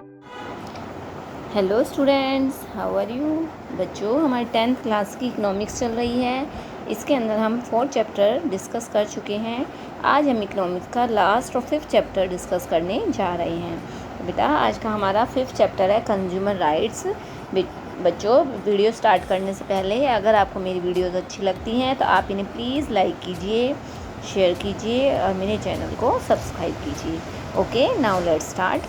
Hello students, how are you. बच्चों, हमारी 10th class की इकोनॉमिक्स चल रही है। इसके अंदर हम 4 चैप्टर डिस्कस कर चुके हैं। आज हम इकोनॉमिक्स का लास्ट और 5th चैप्टर डिस्कस करने जा रहे हैं। तो बेटा, आज का हमारा 5th चैप्टर है कंज्यूमर राइट्स। बच्चों, वीडियो स्टार्ट करने से पहले अगर आपको मेरी वीडियोज़ अच्छी लगती हैं तो आप इन्हें प्लीज़ लाइक कीजिए, शेयर कीजिए और मेरे चैनल को सब्सक्राइब कीजिए। Okay, now let's start.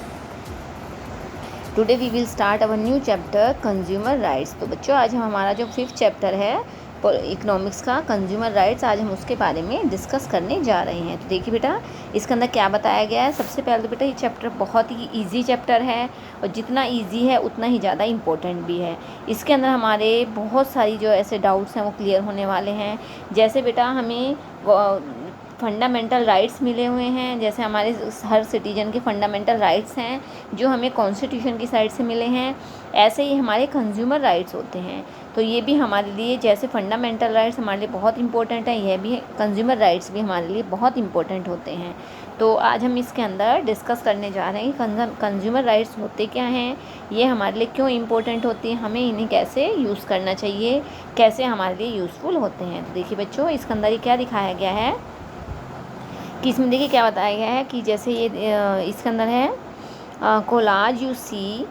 Today we will start our new chapter consumer rights. तो बच्चों, आज हम हमारा जो 5th चैप्टर है इकोनॉमिक्स का कंज्यूमर राइट्स, आज हम उसके बारे में डिस्कस करने जा रहे हैं। तो देखिए बेटा, इसके अंदर क्या बताया गया है। सबसे पहले तो बेटा, ये चैप्टर बहुत ही ईजी चैप्टर है और जितना ईजी है उतना ही ज़्यादा इम्पोर्टेंट भी है। इसके अंदर हमारे बहुत सारी जो ऐसे डाउट्स हैं वो क्लियर होने वाले हैं। जैसे बेटा, हमें फंडामेंटल राइट्स मिले हुए हैं, जैसे हमारे हर सिटीजन के फंडामेंटल राइट्स हैं जो हमें कॉन्स्टिट्यूशन की साइड से मिले हैं। ऐसे ही हमारे कंज्यूमर राइट्स होते हैं। तो ये भी हमारे लिए, जैसे फंडामेंटल राइट्स हमारे लिए बहुत इंपॉर्टेंट है, यह भी कंज्यूमर राइट्स भी हमारे लिए बहुत इंपॉर्टेंट होते हैं। तो आज हम इसके अंदर डिस्कस करने जा रहे हैं कि कंज्यूमर राइट्स होते क्या हैं, ये हमारे लिए क्यों इम्पोर्टेंट होती हैं, हमें इन्हें कैसे यूज़ करना चाहिए, कैसे हमारे लिए यूज़फुल होते हैं। तो देखिए बच्चों, इसके अंदर ये क्या दिखाया गया है कि इसमें देखिए क्या बताया गया है कि जैसे ये इसके अंदर है collage you see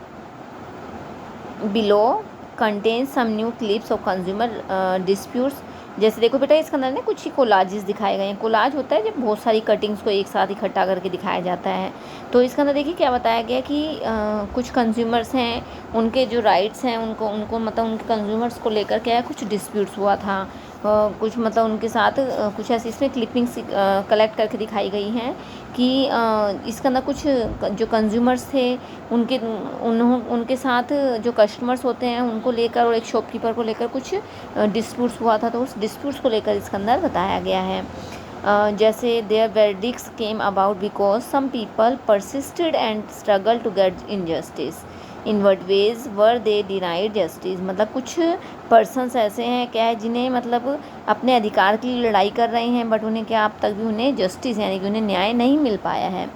below contain some new clips of consumer disputes. जैसे देखो बेटा, इसके अंदर ना कुछ ही कोलाजेस दिखाए गए हैं। कोलाज होता है जब बहुत सारी कटिंग्स को एक साथ इकट्ठा करके दिखाया जाता है। तो इसके अंदर देखिए क्या बताया गया कि कुछ कंज्यूमर्स हैं, उनके जो राइट्स हैं उनको उनको मतलब उनके कंज्यूमर्स को लेकर क्या है, कुछ डिस्प्यूट्स हुआ था। कुछ मतलब उनके साथ कुछ ऐसी इसमें क्लिपिंग्स कलेक्ट करके दिखाई गई हैं कि इसके अंदर कुछ जो कंज्यूमर्स थे उनके साथ जो कस्टमर्स होते हैं उनको लेकर और एक शॉपकीपर को लेकर कुछ डिस्प्यूट्स हुआ था। तो उस डिस्प्यूट्स को लेकर इसके अंदर बताया गया है। जैसे their verdicts came about because some people persisted and struggle to get injustice in what ways were they denied justice. मतलब कुछ पर्सन्स ऐसे हैं क्या है जिन्हें मतलब अपने अधिकार के लिए लड़ाई कर रहे हैं, बट उन्हें क्या अब तक भी उन्हें जस्टिस यानी कि उन्हें न्याय नहीं मिल पाया है।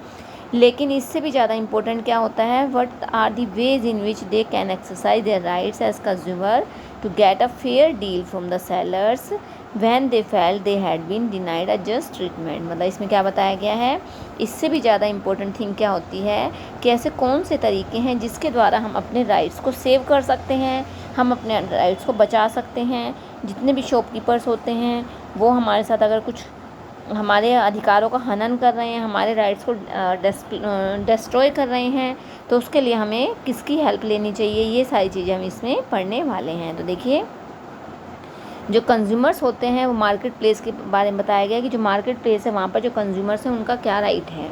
लेकिन इससे भी ज़्यादा इम्पोर्टेंट क्या होता है, what are the ways in which they can exercise their rights as consumer to get a fair deal from the sellers when they felt they had been denied a just treatment. मतलब इसमें क्या बताया गया है, इससे भी ज़्यादा important thing क्या होती है कि ऐसे कौन से तरीके हैं जिसके द्वारा हम अपने राइट्स को सेव कर सकते हैं, हम अपने राइट्स को बचा सकते हैं। जितने भी शॉपकीपर्स होते हैं वो हमारे साथ अगर कुछ हमारे अधिकारों का हनन कर रहे हैं, हमारे राइट्स को डिस्ट्रॉय कर रहे हैं, तो उसके लिए हमें किसकी हेल्प लेनी चाहिए, ये सारी चीज़ें हम इसमें पढ़ने वाले हैं। तो देखिए, जो कंज्यूमर्स होते हैं वो मार्केट प्लेस के बारे में बताया गया कि जो मार्केट प्लेस है वहाँ पर जो कंज्यूमर्स हैं उनका क्या राइट है।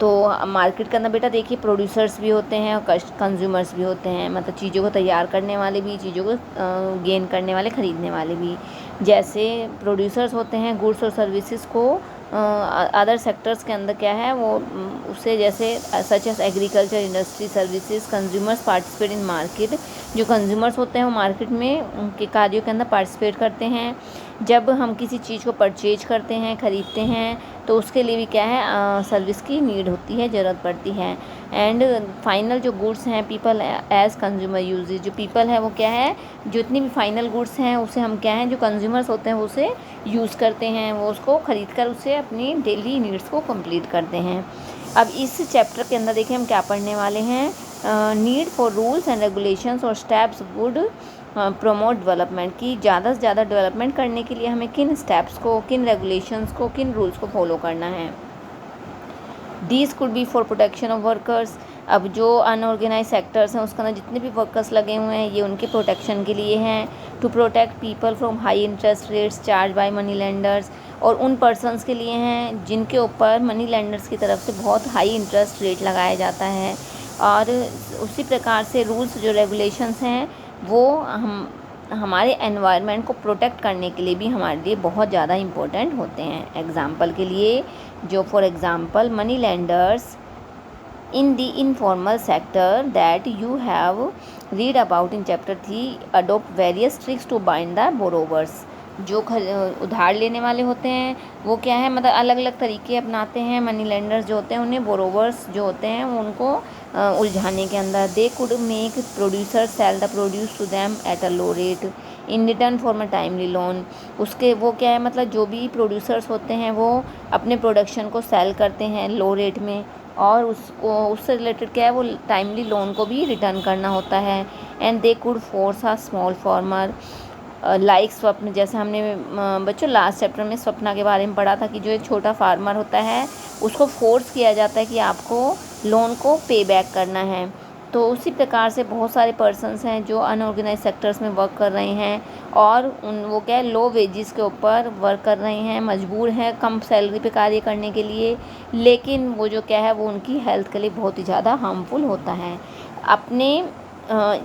तो मार्केट के अंदर बेटा देखिए, प्रोड्यूसर्स भी होते हैं और कंज्यूमर्स भी होते हैं, मतलब चीज़ों को तैयार करने वाले भी, चीज़ों को गेन करने वाले, ख़रीदने वाले भी। जैसे प्रोड्यूसर्स होते हैं गुड्स और सर्विसेज को अदर सेक्टर्स के अंदर क्या है वो उससे, जैसे such as agriculture, industry, services. Consumers participate in market. जो कंज्यूमर्स होते हैं वो मार्केट में उनके कार्यों के अंदर पार्टिसिपेट करते हैं। जब हम किसी चीज़ को परचेज करते हैं, ख़रीदते हैं, तो उसके लिए भी क्या है, सर्विस की नीड होती है, ज़रूरत पड़ती है। एंड फाइनल जो गुड्स हैं, पीपल एज कंज्यूमर यूजेज। जो पीपल है वो क्या है, जितनी भी फाइनल गुड्स हैं उसे हम क्या हैं, जो कंज्यूमर्स होते हैं वो उसे यूज़ करते हैं, वो उसको ख़रीद कर उसे अपनी डेली नीड्स को कंप्लीट करते हैं। अब इस चैप्टर के अंदर देखिए हम क्या पढ़ने वाले हैं, need for rules and regulations और स्टेप्स वुड प्रमोट डेवलपमेंट। की ज़्यादा से ज़्यादा डेवलपमेंट करने के लिए हमें किन स्टेप्स को, किन रेगुलेशंस को, किन रूल्स को फॉलो करना है। These could be for protection of workers. अब जो अनऑर्गेनाइज सेक्टर्स हैं उसके अंदर जितने भी वर्कर्स लगे हुए हैं ये उनके प्रोटेक्शन के लिए हैं। To protect people from high interest rates charge by money lenders. और उन पर्सनस के लिए हैं जिनके ऊपर मनी लेंडर्स की तरफ से बहुत हाई इंटरेस्ट रेट लगाया जाता है। और उसी प्रकार से रूल्स, जो रेगुलेशंस हैं वो हमारे एनवायरनमेंट को प्रोटेक्ट करने के लिए भी हमारे लिए बहुत ज़्यादा इम्पोर्टेंट होते हैं। एग्जाम्पल के लिए, जो for example money lenders in the informal sector that you have read about in chapter 3 adopt various tricks to bind the borrowers। जो उधार लेने वाले होते हैं वो क्या है, मतलब अलग अलग तरीके अपनाते हैं। मनी लेंडर्स जो होते हैं उन्हें बोरोवर्स जो होते हैं उनको उलझाने के अंदर। They could make producer sell the produce to them at a low rate in return for a timely loan. उसके वो क्या है, मतलब जो भी प्रोड्यूसर्स होते हैं वो अपने प्रोडक्शन को सेल करते हैं लो रेट में, और उसको उससे रिलेटेड क्या है, वो टाइमली लोन को भी रिटर्न करना होता है। And they could force a small farmer like स्वप्न, जैसे हमने बच्चों लास्ट चैप्टर में स्वप्ना के बारे में पढ़ा था कि जो एक छोटा फार्मर होता है उसको फोर्स किया जाता है कि आपको लोन को पे बैक करना है। तो उसी प्रकार से बहुत सारे पर्सन्स हैं जो अनऑर्गेनाइज सेक्टर्स में वर्क कर रहे हैं, और वो क्या है, लो वेजेस के ऊपर वर्क कर रहे हैं, मजबूर हैं कम सैलरी पे कार्य करने के लिए, लेकिन वो जो क्या है वो उनकी हेल्थ के लिए बहुत ही ज़्यादा हार्मफुल होता है। अपने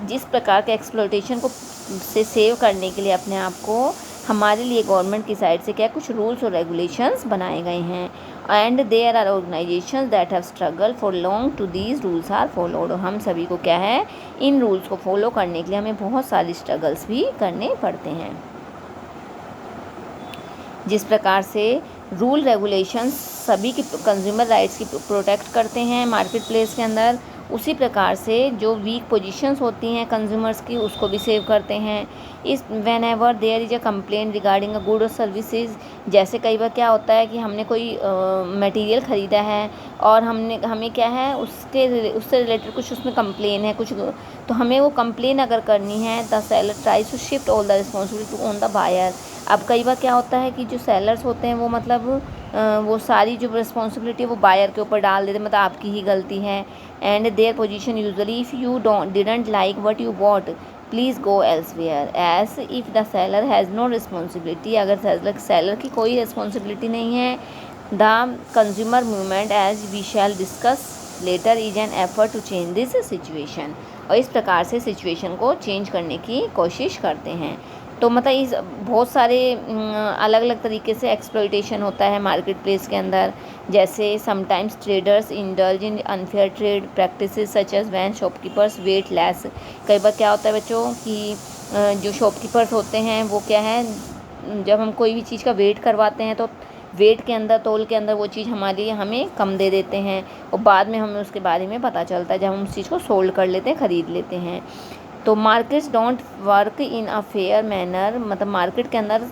जिस प्रकार के एक्सप्लॉयटेशन को से सेव करने के लिए अपने आप को, हमारे लिए गवर्नमेंट की साइड से क्या कुछ रूल्स और रेगुलेशंस बनाए गए हैं। And there are organisations that have struggle for long to these rules are followed. और हम सभी को क्या है, इन रूल्स को फॉलो करने के लिए हमें बहुत सारी स्ट्रगल्स भी करने पड़ते हैं। जिस प्रकार से रूल रेगुलेशंस सभी की कंज्यूमर राइट्स की प्रोटेक्ट करते हैं मार्केट प्लेस के अंदर, उसी प्रकार से जो वीक पोजीशंस होती हैं कंज्यूमर्स की उसको भी सेव करते हैं। इस whenever there is a complaint regarding a good or services, जैसे कई बार क्या होता है कि हमने कोई मटेरियल ख़रीदा है और हमें क्या है उससे रिलेटेड कुछ उसमें कंप्लेन है कुछ, तो हमें वो कंप्लेन अगर करनी है, the seller tries to shift all the responsibility to on the buyer. अब कई बार क्या होता है कि जो सेलर्स होते हैं वो मतलब वो सारी जो रिस्पॉन्सिबिलिटी है वो बायर के ऊपर डाल देते हैं, मतलब आपकी ही गलती है। And their position usually if you didn't like what you bought please go elsewhere as if the seller has no responsibility. अगर सेलर की कोई रिस्पॉन्सिबिलिटी नहीं है, the consumer movement as we shall discuss later is an effort to change this situation. और इस प्रकार से situation को चेंज करने की कोशिश करते हैं। तो मतलब इस बहुत सारे अलग अलग तरीके से एक्सप्लॉयटेशन होता है मार्केट प्लेस के अंदर, जैसे sometimes traders indulge in unfair trade practices such as when shopkeepers weigh less. कई बार क्या होता है बच्चों कि जो शॉपकीपर्स होते हैं वो क्या है, जब हम कोई भी चीज़ का वेट करवाते हैं तो वेट के अंदर तोल के अंदर वो चीज़ हमारी हमें कम दे देते हैं, और बाद में हमें उसके बारे में पता चलता है जब हम उस चीज़ को सोल्ड कर लेते हैं, ख़रीद लेते हैं। तो markets don't work in a fair manner, मतलब मार्केट के अंदर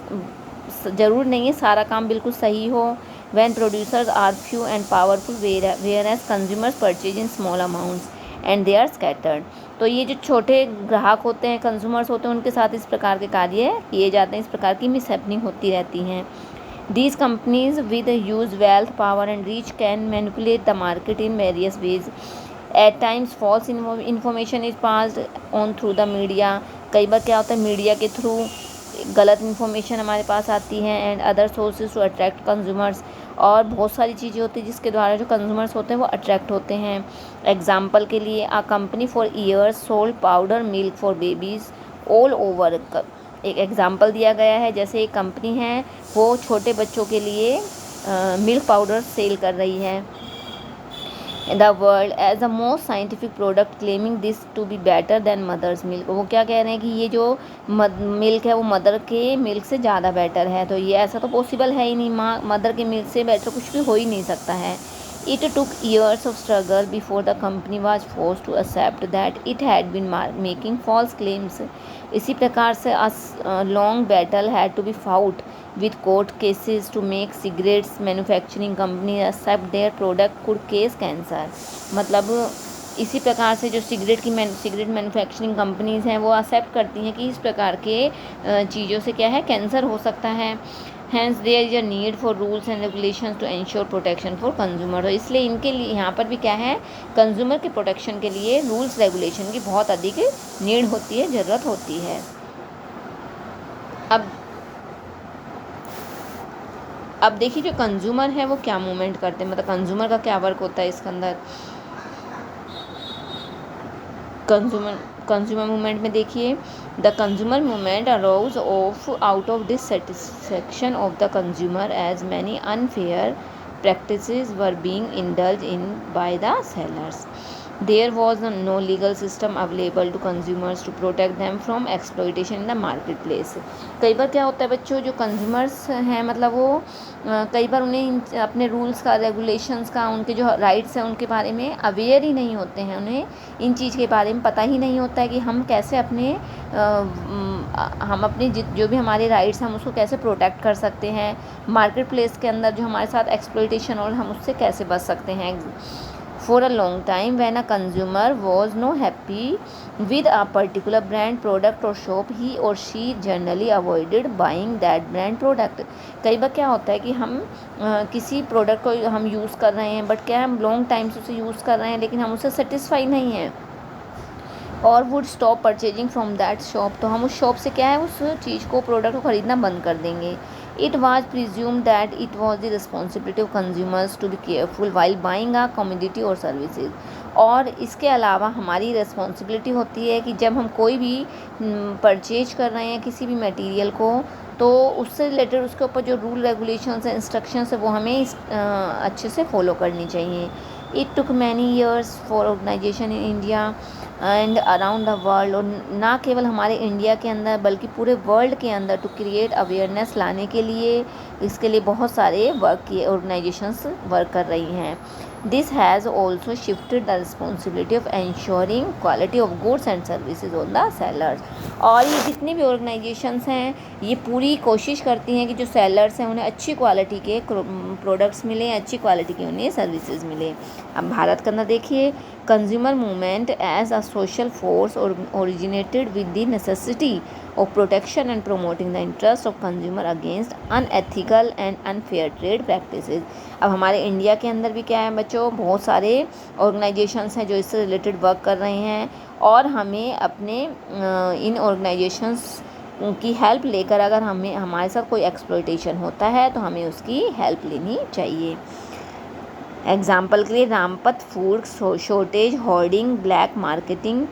ज़रूर नहीं है सारा काम बिल्कुल सही हो। When producers are few and powerful whereas consumers purchase in small amounts and they are scattered. तो ये जो छोटे ग्राहक होते हैं, कंज्यूमर्स होते हैं, उनके साथ इस प्रकार के कार्य किए जाते हैं, इस प्रकार की मिसहैपनिंग होती रहती हैं। These companies with huge wealth, power and reach can manipulate the market in various ways. At times false information is passed on through the media. कई बार क्या होता है मीडिया के थ्रू गलत इन्फॉर्मेशन हमारे पास आती है, and other sources to attract consumers. और बहुत सारी चीज़ें होती हैं जिसके द्वारा जो कंज्यूमर्स होते हैं वो अट्रैक्ट होते हैं। एग्जाम्पल के लिए a company for years sold powder milk for babies all over. एक एग्जाम्पल दिया गया है, जैसे एक कंपनी है वो छोटे बच्चों के लिए मिल्क पाउडर सेल कर रही है the world as a most scientific product claiming this to be better than mother's milk. वो क्या कह रहे हैं कि ये जो मिल्क है वो मदर के मिल्क से ज़्यादा बेटर है। तो ये ऐसा तो पॉसिबल है ही नहीं, माँ मदर के मिल्क से बेटर कुछ भी हो ही नहीं सकता है। It took years of struggle before the company was forced to accept that it had been making false claims. इसी प्रकार से a long battle had to be fought with court cases to make cigarettes manufacturing companies accept their product could cause cancer. मतलब इसी प्रकार से जो cigarette manufacturing companies हैं वो एक्सेप्ट करती हैं कि इस प्रकार के चीज़ों से क्या है, कैंसर हो सकता है। Hence there is a need for rules and regulations to ensure protection for consumer। तो इसलिए इनके लिए यहाँ पर भी क्या है, कंज्यूमर के प्रोटेक्शन के लिए रूल्स रेगुलेशन की बहुत अधिक नीड होती है, ज़रूरत होती है। अब देखिए जो कंज्यूमर है वो क्या मूवमेंट करते हैं, मतलब कंज्यूमर का क्या वर्क होता है इसके अंदर। कंज्यूमर मूवमेंट में देखिए, the consumer movement arose out of dissatisfaction of the consumer as many unfair practices were being indulge in by the sellers. There was no legal system available to consumers to protect them from exploitation in the market place. कई बार क्या होता है बच्चों, जो consumers हैं मतलब वो कई बार उन्हें अपने रूल्स का, रेगुलेशंस का, उनके जो राइट्स हैं उनके बारे में अवेयर ही नहीं होते हैं। उन्हें इन चीज़ के बारे में पता ही नहीं होता है कि हम कैसे हम अपने जो भी हमारे राइट्स हैं हम उसको कैसे प्रोटेक्ट कर सकते हैं, मार्केट प्लेस के अंदर जो हमारे साथ एक्सप्लॉयटेशन और हम उससे कैसे बच सकते हैं। For a long time, when a consumer was not happy with a particular brand, product or shop, he or she generally avoided buying that brand product। कई बार क्या होता है कि हम किसी प्रोडक्ट को हम यूज़ कर रहे हैं, बट क्या हम लॉन्ग टाइम से उसे यूज़ कर रहे हैं लेकिन हम उससे सेटिस्फाई नहीं हैं, और would stop purchasing from that shop, तो हम उस शॉप से क्या है उस चीज़ को, प्रोडक्ट को ख़रीदना बंद कर देंगे। It was presumed that it was the responsibility of consumers to be careful while buying a commodity or services. और इसके अलावा हमारी रिस्पॉन्सिबिलिटी होती है कि जब हम कोई भी परचेज कर रहे हैं किसी भी मटेरियल को, तो उससे रिलेटेड उसके ऊपर जो रूल रेगुलेशंस हैं, इंस्ट्रक्शंस है, वो हमें अच्छे से फॉलो करनी चाहिए। It took many years for organisation in India and around the world, और ना केवल हमारे इंडिया के अंदर बल्कि पूरे वर्ल्ड के अंदर टू क्रिएट अवेयरनेस लाने के लिए, इसके लिए बहुत सारे ऑर्गेनाइजेशंस वर्क कर रही हैं। This has also shifted the responsibility of ensuring quality of goods and services on the sellers. और ये जितनी भी ऑर्गेनाइजेशंस हैं ये पूरी कोशिश करती हैं कि जो सेलर्स हैं उन्हें अच्छी क्वालिटी के प्रोडक्ट्स मिलें, अच्छी क्वालिटी की उन्हें सर्विसेज मिलें। अब भारत के अंदर देखिए, consumer movement as a social force originated with the necessity of protection and promoting the interest of consumer against unethical and unfair trade practices। अब हमारे इंडिया के अंदर भी क्या है बच्चों, बहुत सारे ऑर्गेनाइजेशंस हैं जो इससे रिलेटेड वर्क कर रहे हैं, और हमें अपने इन ऑर्गेनाइजेशंस की हेल्प लेकर, अगर हमारे साथ कोई एक्सप्लॉयटेशन होता है तो हमें उसकी हेल्प लेनी चाहिए। एग्जाम्पल के लिए Rampat food shortage, hoarding, black marketing,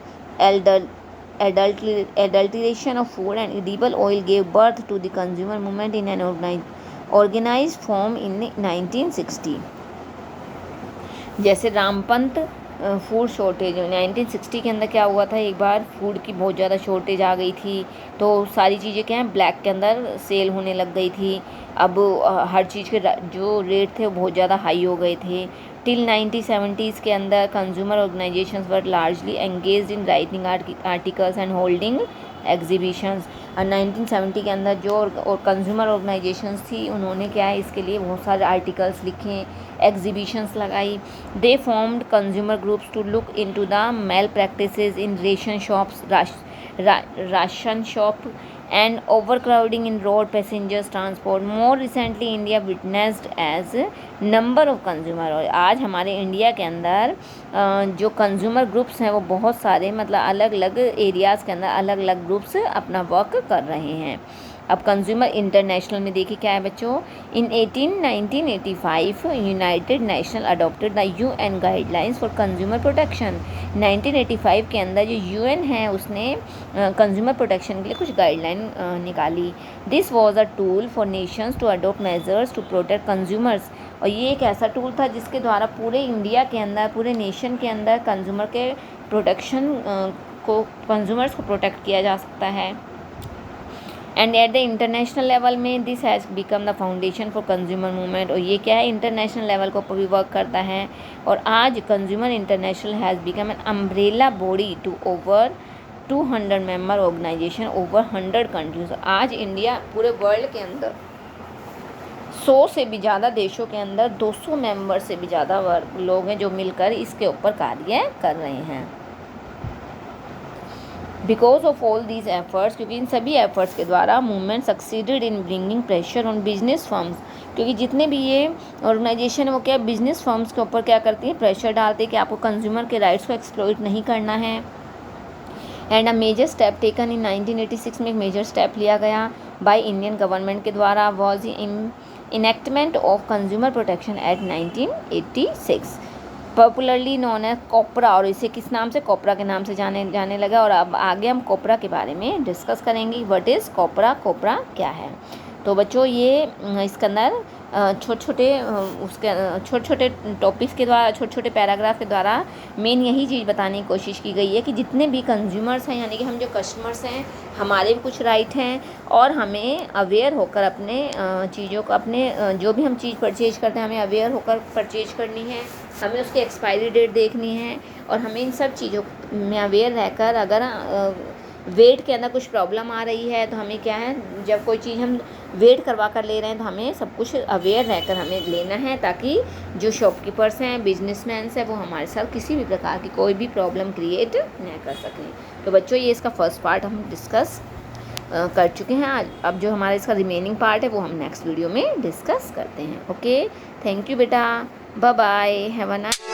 adulteration of food and edible oil gave birth to the consumer movement in an organized form in 1960। जैसे रामपंत फूड शॉर्टेज 1960 के अंदर क्या हुआ था, एक बार फूड की बहुत ज़्यादा शॉर्टेज आ गई थी, तो सारी चीज़ें क्या हैं ब्लैक के अंदर सेल होने लग गई थी। अब हर चीज़ के जो रेट थे वो बहुत ज़्यादा हाई हो गए थे। टिल 1970s के अंदर consumer organisations were largely engaged in writing articles and holding exhibitions. 1970 के अंदर जो और कंज्यूमर ऑर्गेनाइजेशंस थी उन्होंने क्या है इसके लिए बहुत सारे आर्टिकल्स लिखे, एग्जीबिशंस लगाई। They formed consumer groups to look into the malpractices in ration shops, ration shop and overcrowding in road passengers transport। More recently India witnessed as number of consumer, और आज हमारे India के अंदर जो consumer groups हैं वो बहुत सारे मतलब अलग अलग एरियाज़ के अंदर अलग अलग ग्रुप्स अपना वर्क कर रहे हैं। अब कंज्यूमर इंटरनेशनल में देखिए क्या है बच्चों, इन 1985 United nation adopted the UN guidelines for consumer protection. 1985 के अंदर जो यूएन है उसने कंज्यूमर प्रोटेक्शन के लिए कुछ गाइडलाइन निकाली। This was a tool for nations to adopt measures to protect consumers, और ये एक ऐसा टूल था जिसके द्वारा पूरे इंडिया के अंदर, पूरे नेशन के अंदर कंज्यूमर के प्रोटेक्शन को, कंज्यूमर्स को प्रोटेक्ट किया जा सकता है। And at the international level में this has become the foundation for consumer movement, और ये क्या है इंटरनेशनल लेवल को ऊपर भी वर्क करता है। और आज consumer international has become an umbrella body to over 200 member organisation over 100 countries. आज इंडिया पूरे वर्ल्ड के अंदर 100 से भी ज़्यादा देशों के अंदर 200 मेंबर से भी ज़्यादा लोग हैं जो मिलकर इसके ऊपर कार्य कर रहे हैं। Because of all these efforts, क्योंकि इन सभी एफर्ट्स के द्वारा movement succeeded in bringing pressure on business firms, क्योंकि जितने भी ये ऑर्गेनाइजेशन है वो क्या बिजनेस फर्म्स के ऊपर क्या करती है, प्रेशर डालते हैं कि आपको कंज्यूमर के राइट्स को एक्सप्लॉइट नहीं करना है। And a major step taken in 1986 में एक मेजर स्टेप लिया गया बाय इंडियन गवर्नमेंट के द्वारा was enactment of consumer protection act 1986, popularly known as COPRA, और इसे किस नाम से, कोपरा के नाम से जाने लगा। और अब आगे हम कोपरा के बारे में डिस्कस करेंगे। व्हाट इज़ कोपरा, कोपरा क्या है। तो बच्चों ये इसके अंदर छोटे छोटे छोटे छोटे टॉपिक्स के द्वारा, छोटे छोटे पैराग्राफ के द्वारा मेन यही चीज़ बताने की कोशिश की गई है कि जितने भी कंज्यूमर्स हैं, यानी कि हम जो कस्टमर्स हैं, हमारे भी कुछ राइट हैं और हमें अवेयर होकर अपने चीज़ों को, अपने जो भी हम चीज़ परचेज करते हैं, हमें अवेयर होकर परचेज करनी है, हमें उसकी एक्सपायरी डेट देखनी है और हमें इन सब चीज़ों में अवेयर रहकर, अगर वेट के अंदर कुछ प्रॉब्लम आ रही है तो हमें क्या है, जब कोई चीज़ हम वेट करवा कर ले रहे हैं तो हमें सब कुछ अवेयर रहकर हमें लेना है, ताकि जो शॉपकीपर्स हैं, बिजनेसमैन हैं, वो हमारे साथ किसी भी प्रकार की कोई भी प्रॉब्लम क्रिएट न कर सकें। तो बच्चों, ये इसका फर्स्ट पार्ट हम डिस्कस कर चुके हैं आज। अब जो हमारा इसका रिमेनिंग पार्ट है वो हम नेक्स्ट वीडियो में डिस्कस करते हैं। ओके, थैंक यू बेटा, bye bye, have a nice